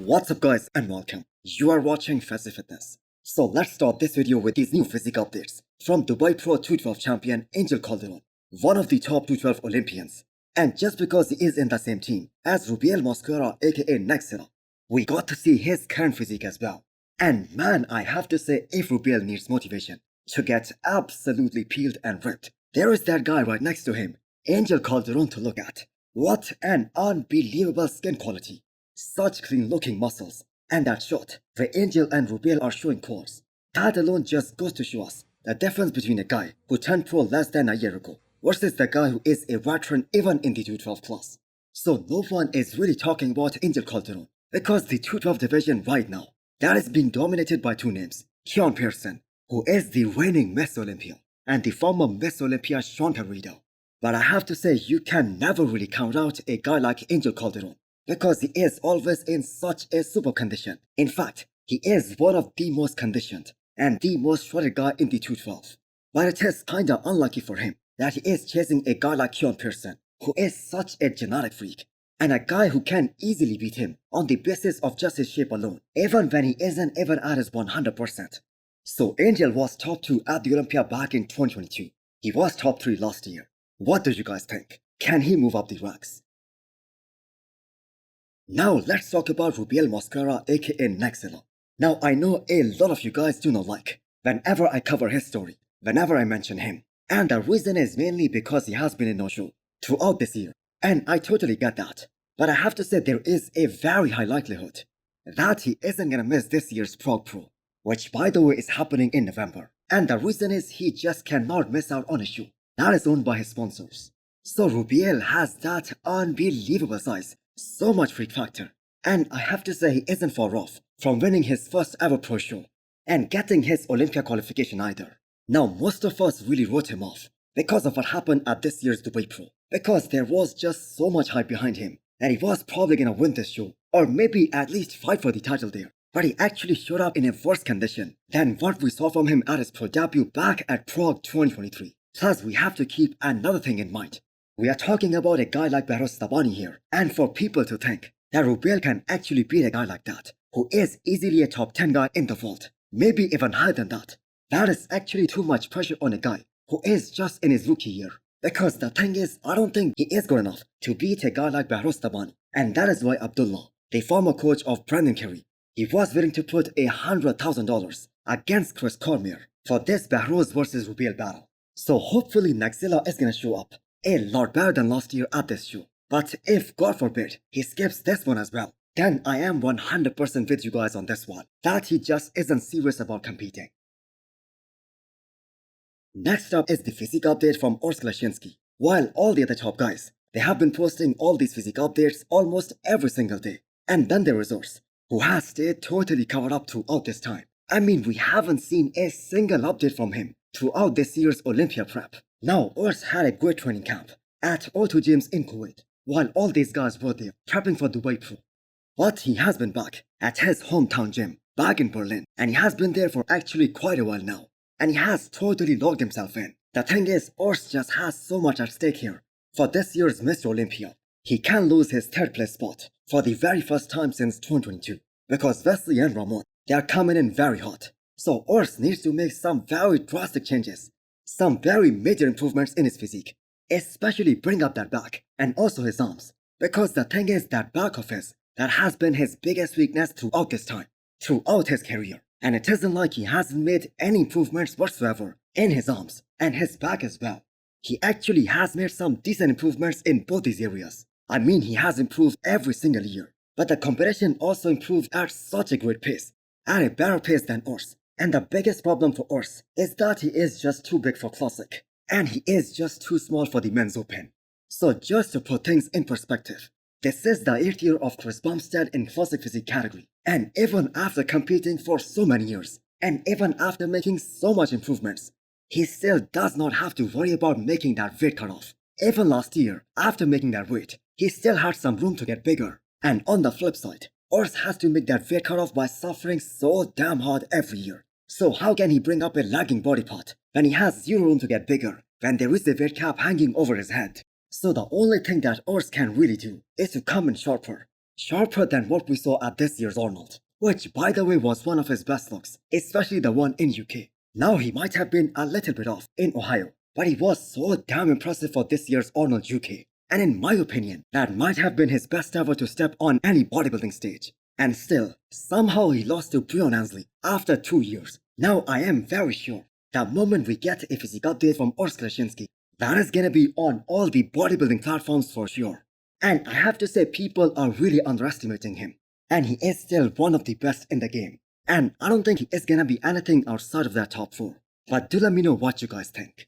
What's up guys and welcome. You are watching Fazi Fitness. So let's start this video with these new physique updates from Dubai Pro 212 champion Angel Calderon, one of the top 212 Olympians. And just because he is in the same team as Rubiel Moscara aka Nexera, we got to see his current physique as well. And man, I have to say, if Rubiel needs motivation to get absolutely peeled and ripped, there is that guy right next to him, Angel Calderon, to look at. What an unbelievable skin quality. Such clean looking muscles, and that shot where Angel and Rubiel are showing cores. That alone just goes to show us the difference between a guy who turned pro less than a year ago versus the guy who is a veteran even in the 212 class. So no one is really talking about Angel Calderon because the 212 division right now, that is being dominated by two names, Keon Pearson, who is the reigning Miss Olympia, and the former Miss Olympia Sean Perrido. But I have to say, you can never really count out a guy like Angel Calderon, because he is always in such a super condition. In fact, he is one of the most conditioned and the most shredded guy in the 212. But it is kinda unlucky for him that he is chasing a guy like Keon Pearson, who is such a genetic freak, and a guy who can easily beat him on the basis of just his shape alone, even when he isn't even at his 100%. So Angel was top 2 at the Olympia back in 2022. He was top 3 last year. What do you guys think? Can he move up the ranks? Now let's talk about Rubiel Moscara aka Nexera. Now I know a lot of you guys do not like whenever I cover his story, whenever I mention him. And the reason is mainly because he has been in no-show throughout this year. And I totally get that. But I have to say there is a very high likelihood that he isn't gonna miss this year's Prague Pro, which by the way is happening in November. And the reason is he just cannot miss out on a show that is owned by his sponsors. So Rubiel has that unbelievable size, so much freak factor, and I have to say he isn't far off from winning his first ever pro show and getting his Olympia qualification either. Now most of us really wrote him off because of what happened at this year's Dubai Pro, because there was just so much hype behind him that he was probably gonna win this show or maybe at least fight for the title there. But he actually showed up in a worse condition than what we saw from him at his pro debut back at Prague 2023. Plus we have to keep another thing in mind. We are talking about a guy like Stephane here, and for people to think that Rubiel can actually beat a guy like that, who is easily a top 10 guy in the world, maybe even higher than that, that is actually too much pressure on a guy who is just in his rookie year. Because the thing is, I don't think he is good enough to beat a guy like Stephane, and that is why Abdullah, the former coach of Brendan Carey, he was willing to put $100,000 against Chris Cormier for this Bahroz versus Rubiel battle. So hopefully Nexera is gonna show up a lot better than last year at this show. But if, God forbid, he skips this one as well, then I am 100% with you guys on this one, that he just isn't serious about competing. Next up is the physique update from Urs Shinski. While all the other top guys, they have been posting all these physique updates almost every single day. And then there is Urs, who has stayed totally covered up throughout this time. I mean, we haven't seen a single update from him throughout this year's Olympia prep. Now, Urs had a great training camp at O2 gyms in Kuwait, while all these guys were there prepping for Dubai Pro. But he has been back at his hometown gym, back in Berlin, and he has been there for actually quite a while now. And he has totally logged himself in. The thing is, Urs just has so much at stake here. For this year's Mr. Olympia, he can lose his third place spot for the very first time since 2022, because Wesley and Ramon, they are coming in very hot. So Urs needs to make some very drastic changes, some very major improvements in his physique, especially bring up that back and also his arms, because the thing is that back of his, that has been his biggest weakness throughout this time, throughout his career, and it isn't like he hasn't made any improvements whatsoever in his arms and his back as well. He actually has made some decent improvements in both these areas. I mean, he has improved every single year, but the competition also improved at such a great pace, at a better pace than Urs. And the biggest problem for Urs is that he is just too big for Classic, and he is just too small for the men's open. So just to put things in perspective, this is the 8th year of Chris Bumstead in Classic Physique category, and even after competing for so many years, and even after making so much improvements, he still does not have to worry about making that weight cutoff. Even last year, after making that weight, he still had some room to get bigger. And on the flip side, Urs has to make that weight cutoff by suffering so damn hard every year. So how can he bring up a lagging body part when he has zero room to get bigger, when there is a weight cap hanging over his head? So the only thing that Urs can really do is to come in sharper, sharper than what we saw at this year's Arnold, which by the way was one of his best looks, especially the one in UK. Now he might have been a little bit off in Ohio, but he was so damn impressive for this year's Arnold UK. And in my opinion, that might have been his best ever to step on any bodybuilding stage. And still, somehow he lost to Bjorn Ansley after 2 years. Now I am very sure the moment we get a physique update from Urs Shinski, that is gonna be on all the bodybuilding platforms for sure. And I have to say people are really underestimating him. And he is still one of the best in the game. And I don't think he is gonna be anything outside of that top 4. But do let me know what you guys think.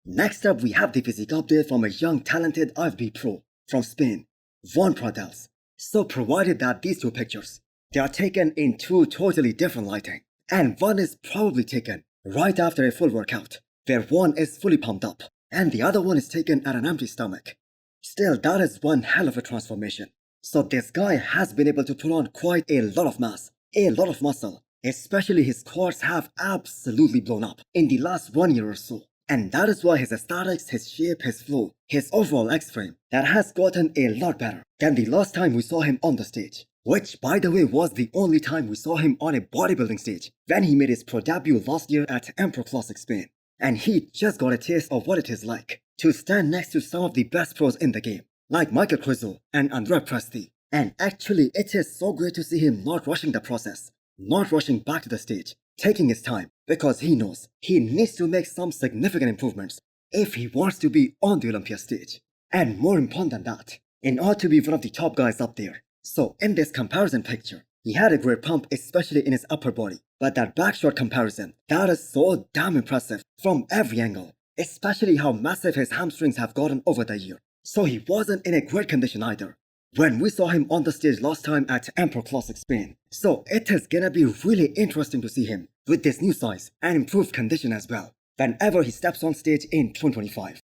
Next up we have the physique update from a young talented IFB pro from Spain, Prels. So provided that these two pictures, they are taken in two totally different lighting. And one is probably taken right after a full workout, where one is fully pumped up, and the other one is taken at an empty stomach. Still, that is one hell of a transformation. So this guy has been able to put on quite a lot of mass, a lot of muscle, especially his quads have absolutely blown up in the last 1 year or so. And that is why his aesthetics, his shape, his flow, his overall X-frame, that has gotten a lot better than the last time we saw him on the stage. Which, by the way, was the only time we saw him on a bodybuilding stage when he made his pro debut last year at Emperor Classic Spain. And he just got a taste of what it is like to stand next to some of the best pros in the game, like Michael Crizo and Andrea Presti. And actually, it is so great to see him not rushing the process, not rushing back to the stage, taking his time, because he knows he needs to make some significant improvements if he wants to be on the Olympia stage. And more important than that, in order to be one of the top guys up there. So in this comparison picture, he had a great pump, especially in his upper body. But that back shot comparison, that is so damn impressive from every angle, especially how massive his hamstrings have gotten over the year. So he wasn't in a great condition either when we saw him on the stage last time at Emperor Classic Spain. So it is gonna be really interesting to see him with this new size and improved condition as well whenever he steps on stage in 2025.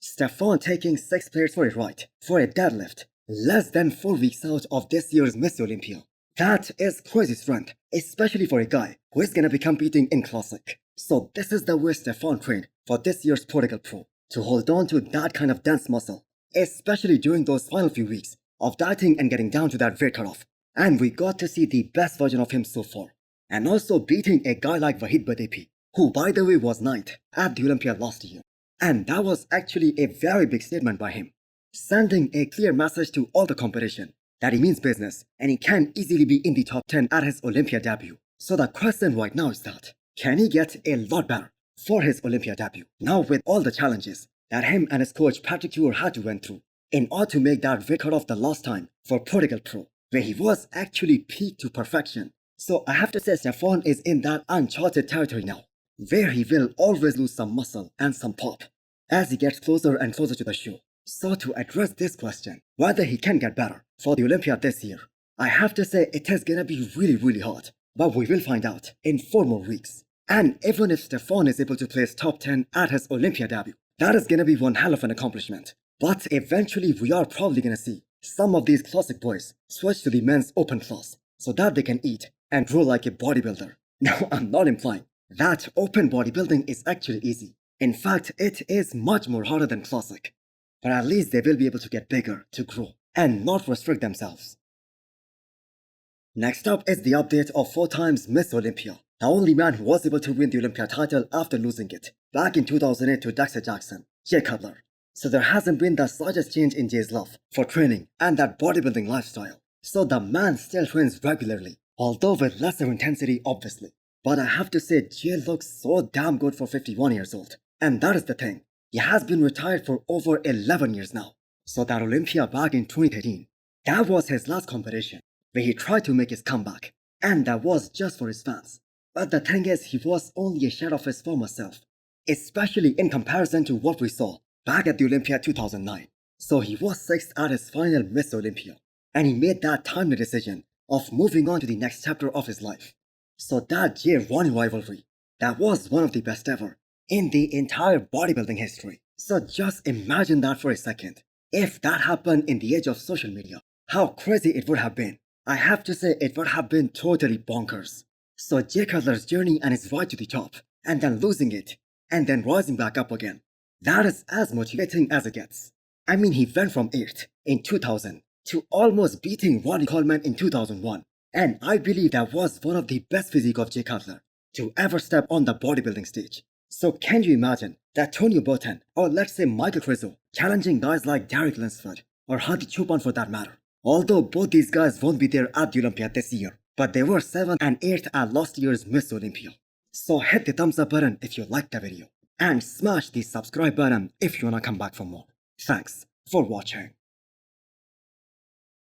Stephane taking 6th place for a right for a deadlift less than 4 weeks out of this year's Miss Olympia. That is crazy strength, especially for a guy who is gonna be competing in Classic. So this is the way Stephane trained for this year's Portugal Pro, to hold on to that kind of dense muscle, especially during those final few weeks of dieting and getting down to that weight cutoff. And we got to see the best version of him so far. And also beating a guy like Vahid Badepi, who by the way was 9th at the Olympia last year. And that was actually a very big statement by him, sending a clear message to all the competition that he means business and he can easily be in the top 10 at his Olympia debut. So the question right now is that, can he get a lot better for his Olympia debut? Now with all the challenges that him and his coach Patrick Tuor had to went through in order to make that weight cutoff the last time for Portugal Pro, where he was actually peaked to perfection. So I have to say Stephane is in that uncharted territory now, where he will always lose some muscle and some pop as he gets closer and closer to the show. So to address this question, whether he can get better for the Olympia this year, I have to say it is gonna be really hard, but we will find out in 4 more weeks. And even if Stephane is able to place top 10 at his Olympia debut, that is gonna be one hell of an accomplishment. But eventually we are probably gonna see some of these Classic boys switch to the men's open class so that they can eat and grow like a bodybuilder. Now I'm not implying that open bodybuilding is actually easy. In fact, it is much more harder than Classic. But at least they will be able to get bigger, to grow, and not restrict themselves. Next up is the update of 4 times Miss Olympia, the only man who was able to win the Olympia title after losing it back in 2008 to Dexter Jackson, Jay Cutler. So there hasn't been the slightest change in Jay's love for training and that bodybuilding lifestyle. So the man still trains regularly, although with lesser intensity obviously. But I have to say Jay looks so damn good for 51 years old. And that is the thing. He has been retired for over 11 years now. So that Olympia back in 2013, that was his last competition, where he tried to make his comeback. And that was just for his fans. But the thing is, he was only a shadow of his former self, especially in comparison to what we saw back at the Olympia 2009. So he was 6th at his final Miss Olympia. And he made that timely decision of moving on to the next chapter of his life. So that Jay-Ronnie rivalry, that was one of the best ever in the entire bodybuilding history. So just imagine that for a second. If that happened in the age of social media, how crazy it would have been. I have to say it would have been totally bonkers. So Jay Cutler's journey and his ride to the top, and then losing it, and then rising back up again, that is as motivating as it gets. I mean, he went from 8th in 2000 to almost beating Ronnie Coleman in 2001. And I believe that was one of the best physique of Jay Cutler to ever step on the bodybuilding stage. So can you imagine that Tony Burton, or let's say Michael Crizo, challenging guys like Derek Lunsford or Hadi Chopin for that matter? Although both these guys won't be there at the Olympia this year, but they were 7th and 8th at last year's Miss Olympia. So hit the thumbs up button if you liked the video, and smash the subscribe button if you wanna come back for more. Thanks for watching.